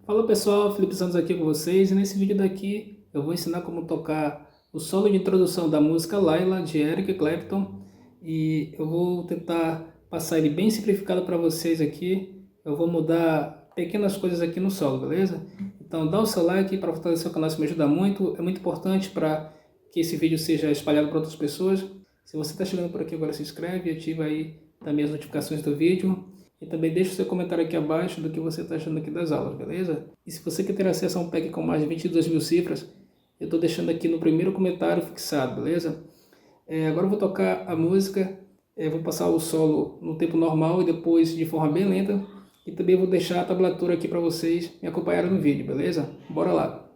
Fala pessoal, Felipe Santos aqui com vocês e nesse vídeo daqui eu vou ensinar como tocar o solo de introdução da música Layla de Eric Clapton e eu vou tentar passar ele bem simplificado para vocês aqui. Eu vou mudar pequenas coisas aqui no solo, beleza? Então dá o seu like para fortalecer o canal, isso me ajuda muito, é muito importante para que esse vídeo seja espalhado para outras pessoas. Se você está chegando por aqui agora, se inscreve e ativa aí também as notificações do vídeo. E também deixa o seu comentário aqui abaixo do que você está achando aqui das aulas, beleza? E se você quer ter acesso a um pack com mais de 22 mil cifras, eu estou deixando aqui no primeiro comentário fixado, beleza? Agora eu vou tocar a música, vou passar o solo no tempo normal e depois de forma bem lenta. E também vou deixar a tablatura aqui para vocês me acompanharem no vídeo, beleza? Bora lá!